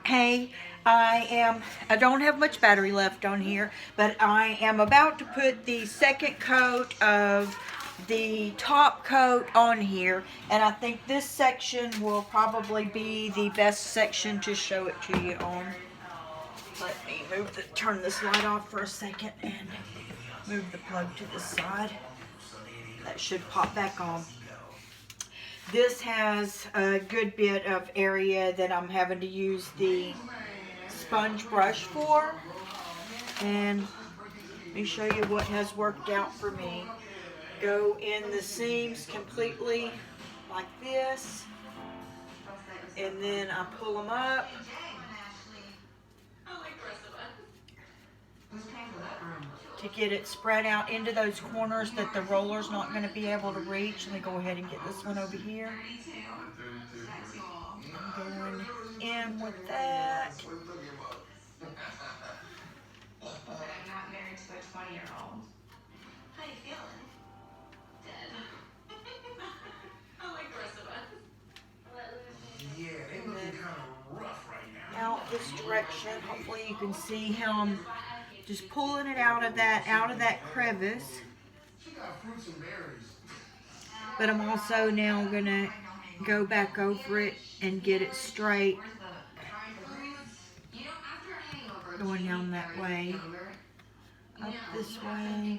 Hey, I don't have much battery left on here, but I am about to put the second coat of the top coat on here, and I think this section will probably be the best section to show it to you on. Let me turn this light off for a second and move the plug to the side. That should pop back on. This has a good bit of area that I'm having to use the sponge brush for, and let me show you what has worked out for me. Go in the seams completely like this, and then I pull them up. To get it spread out into those corners that the roller's not going to be able to reach. Let me go ahead and get this one over here. I'm going in with that. I'm not married to a 20-year-old. How you feeling? Dead. I like the rest of us. Yeah, they looking kind of rough right now. Out this direction. Hopefully you can see how I'm just pulling it out of that crevice. She got fruits and berries. But I'm also now gonna go back over it and get it straight. Going down that way, up this way,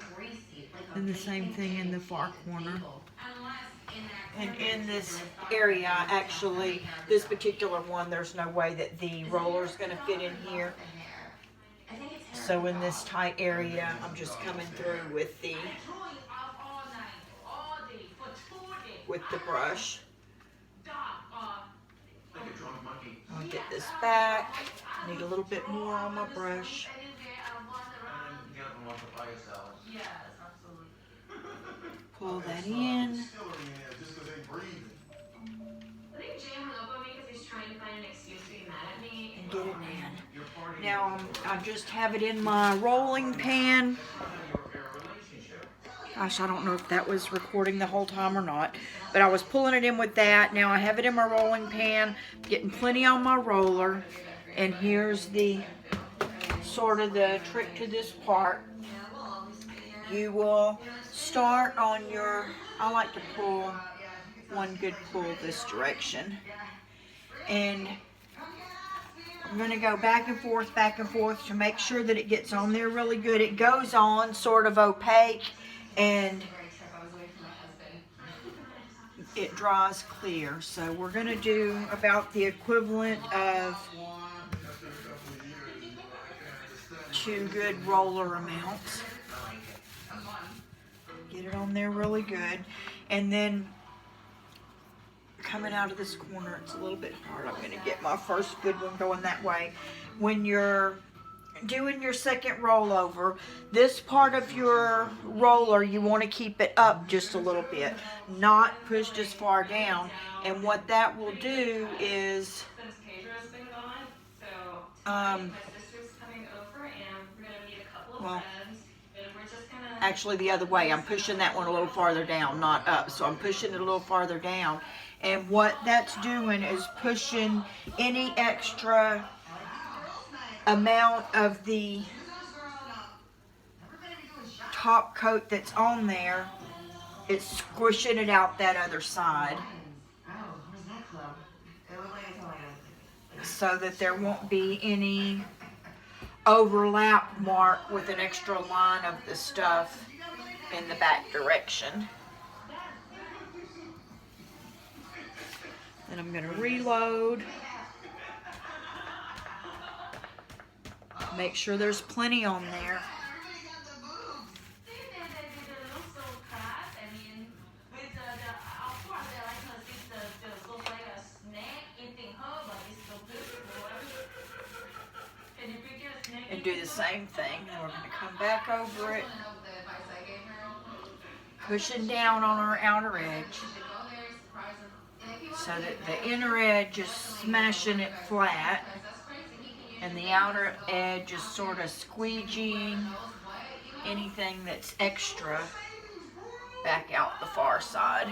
and the same thing in the far corner. And in this area, actually, this particular one, there's no way that the roller's gonna fit in here. So in this tight area, I'm just coming through with the brush. I'll get this back. Need a little bit more on my brush. Pull that in. And get it in. Now I just have it in my rolling pan. Gosh, I don't know if that was recording the whole time or not, but I was pulling it in with that. Now I have it in my rolling pan, getting plenty on my roller, and here's the sort of the trick to this part. You will start on your, I like to pull one good pull this direction, and I'm going to go back and forth to make sure that it gets on there really good. It goes on sort of opaque, and it dries clear. So we're going to do about the equivalent of 2 good roller amounts. Get it on there really good. And then coming out of this corner, it's a little bit hard. I'm going to get my first good one going that way. When you're doing your second rollover, this part of your roller, you want to keep it up just a little bit, not pushed as far down. And what that will do is well, actually the other way. I'm pushing that one a little farther down, not up. So I'm pushing it a little farther down. And what that's doing is pushing any extra amount of the top coat that's on there. It's squishing it out that other side, so that there won't be any overlap mark with an extra line of the stuff in the back direction. Then I'm going to reload. Make sure there's plenty on there. And do the same thing. And we're going to come back over it, pushing down on our outer edge, so that the inner edge is smashing it flat, and the outer edge is sort of squeegeeing anything that's extra back out the far side.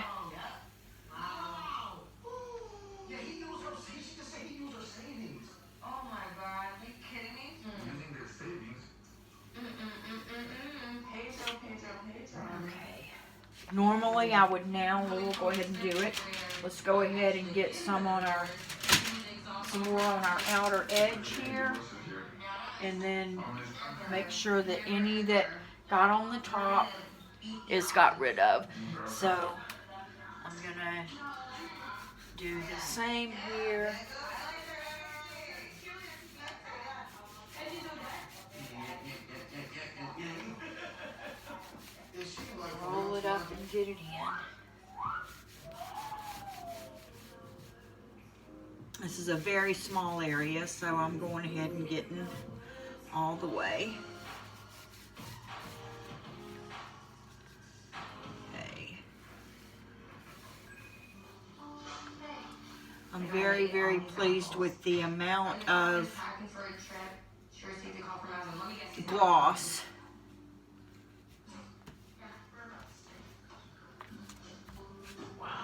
Normally I would now, we'll go ahead and do it. Let's go ahead and get some on our, some more on our outer edge here. And then make sure that any that got on the top is got rid of. So I'm gonna do the same here. Roll it up and get it in. This is a very small area, so I'm going ahead and getting all the way. Okay. I'm very, very pleased with the amount of gloss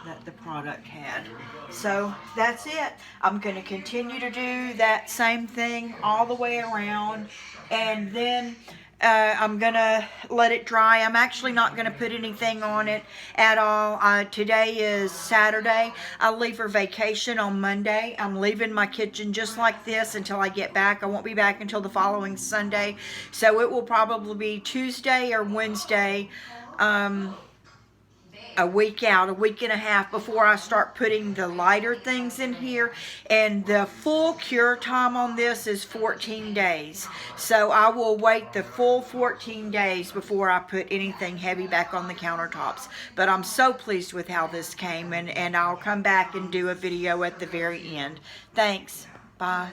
that the product had. So that's it. I'm going to continue to do that same thing all the way around, and then I'm going to let it dry. I'm actually not going to put anything on it at all. Today is Saturday. I leave for vacation on Monday. I'm leaving my kitchen just like this until I get back. I won't be back until the following Sunday. So it will probably be Tuesday or Wednesday, a week out, a week and a half before I start putting the lighter things in here. And the full cure time on this is 14 days. So I will wait the full 14 days before I put anything heavy back on the countertops. But I'm so pleased with how this came, and I'll come back and do a video at the very end. Thanks. Bye.